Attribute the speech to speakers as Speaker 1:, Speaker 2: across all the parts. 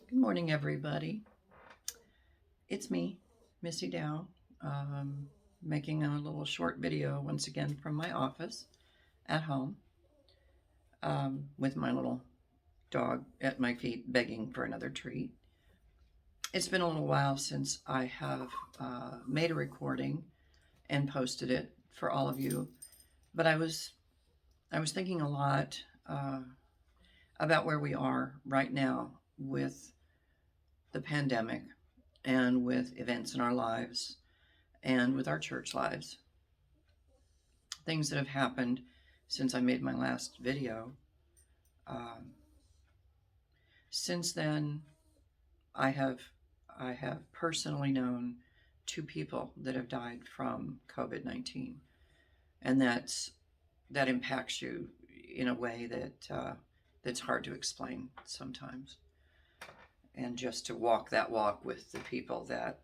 Speaker 1: Good morning, everybody. It's me, Missy Dow, making a little short video once again from my office at home with my little dog at my feet begging for another treat. It's been a little while since I have made a recording and posted it for all of you, but I was thinking a lot about where we are right now with the pandemic and with events in our lives and with our church lives. Things that have happened since I made my last video. Since then, I have personally known two people that have died from COVID-19, and that impacts you in a way that's hard to explain sometimes. And just to walk that walk with the people that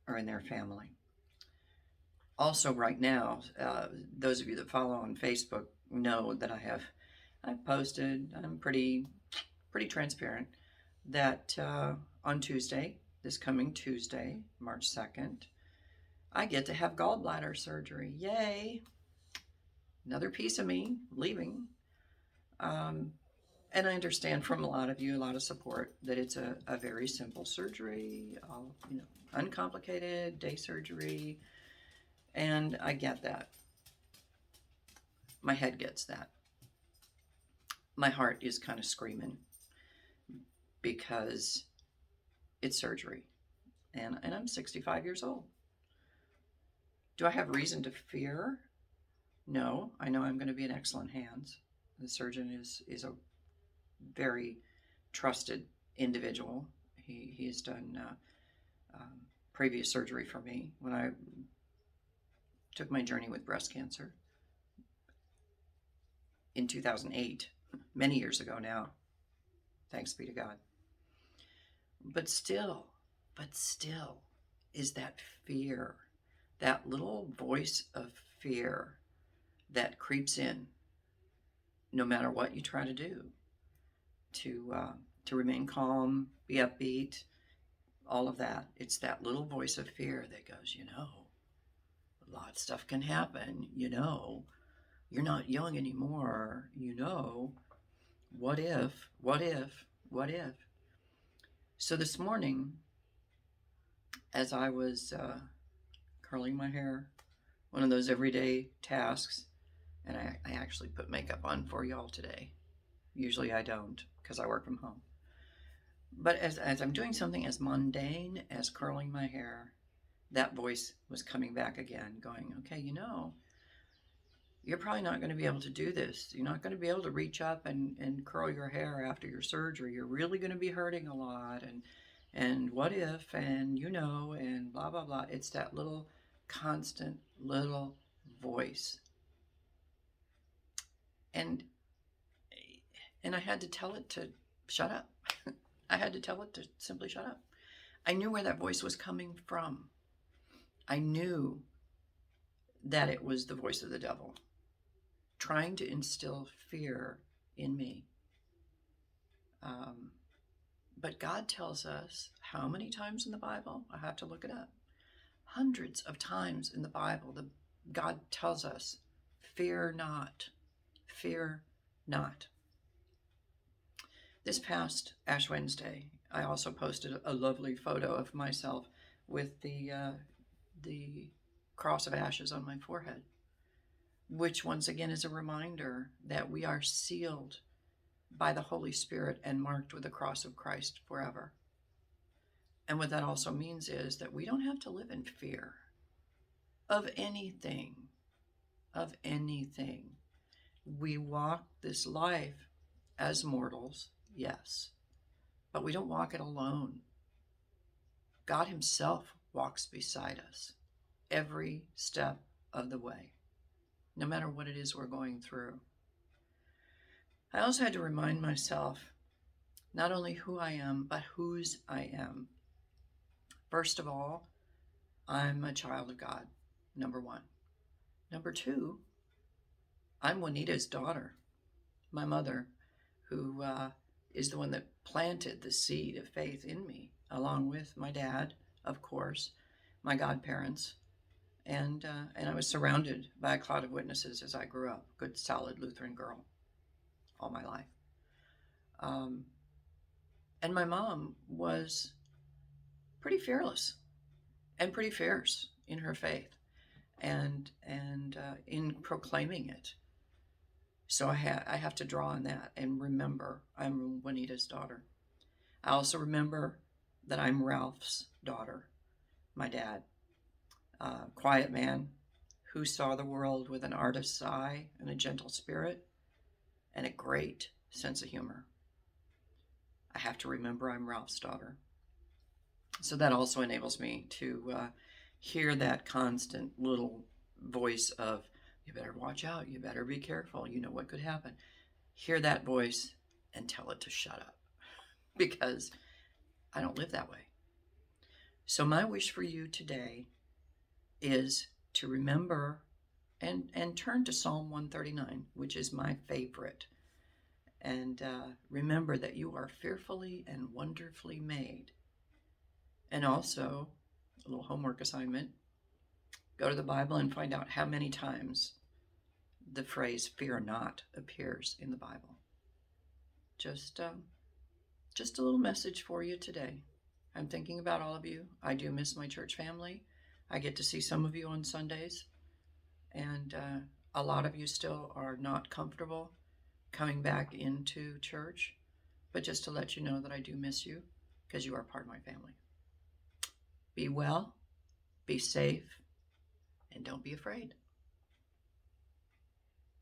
Speaker 1: are in their family. Also, right now, those of you that follow on Facebook know that I've posted. I'm pretty transparent that on Tuesday, this coming Tuesday, March 2nd, I get to have gallbladder surgery. Yay! Another piece of me leaving. And I understand from a lot of you, a lot of support, that it's a very simple surgery, uncomplicated day surgery. And I get that. My head gets that. My heart is kind of screaming because it's surgery. And I'm 65 years old. Do I have reason to fear? No, I know I'm going to be in excellent hands. The surgeon is a very trusted individual. He has done previous surgery for me when I took my journey with breast cancer in 2008, many years ago now. Thanks be to God. But still is that fear, that little voice of fear that creeps in no matter what you try to do to remain calm, be upbeat, all of that. It's that little voice of fear that goes, a lot of stuff can happen, you're not young anymore, what if? So this morning, as I was curling my hair, one of those everyday tasks, and I actually put makeup on for y'all today. Usually I don't, because I work from home. But as I'm doing something as mundane as curling my hair, that voice was coming back again, going, okay, you're probably not going to be able to do this. You're not going to be able to reach up and curl your hair after your surgery. You're really going to be hurting a lot. And what if, and and blah, blah, blah. It's that little constant little voice. And I had to tell it to shut up. I had to tell it to simply shut up. I knew where that voice was coming from. I knew that it was the voice of the devil trying to instill fear in me. But God tells us how many times in the Bible? I have to look it up. Hundreds of times in the Bible, God tells us, fear not, fear not. This past Ash Wednesday, I also posted a lovely photo of myself with the cross of ashes on my forehead, which once again is a reminder that we are sealed by the Holy Spirit and marked with the cross of Christ forever. And what that also means is that we don't have to live in fear of anything, We walk this life as mortals, yes, but we don't walk it alone. God himself walks beside us every step of the way, no matter what it is we're going through. I also had to remind myself not only who I am, but whose I am. First of all, I'm a child of God, number one. Number two, I'm Juanita's daughter. My mother, who is the one that planted the seed of faith in me, along with my dad, of course, my godparents, and I was surrounded by a cloud of witnesses as I grew up. Good, solid Lutheran girl all my life. And my mom was pretty fearless and pretty fierce in her faith and in proclaiming it. So I have to draw on that and remember I'm Juanita's daughter. I also remember that I'm Ralph's daughter, my dad, quiet man who saw the world with an artist's eye and a gentle spirit and a great sense of humor. I have to remember I'm Ralph's daughter. So that also enables me to hear that constant little voice of, you better watch out, you better be careful, you know what could happen. Hear that voice and tell it to shut up, because I don't live that way. So my wish for you today is to remember and turn to Psalm 139, which is my favorite. And remember that you are fearfully and wonderfully made. And also, a little homework assignment, go to the Bible and find out how many times the phrase fear not appears in the Bible. Just a little message for you today. I'm thinking about all of you. I do miss my church family. I get to see some of you on Sundays. And a lot of you still are not comfortable coming back into church. But just to let you know that I do miss you, because you are part of my family. Be well, be safe, and don't be afraid.